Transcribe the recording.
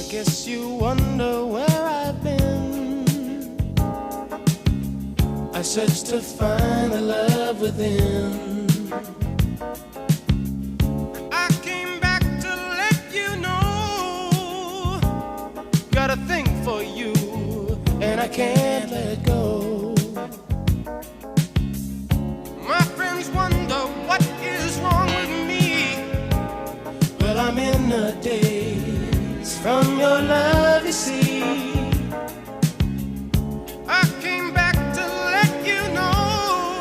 Guess you wonder where I've been. I searched to find the love within.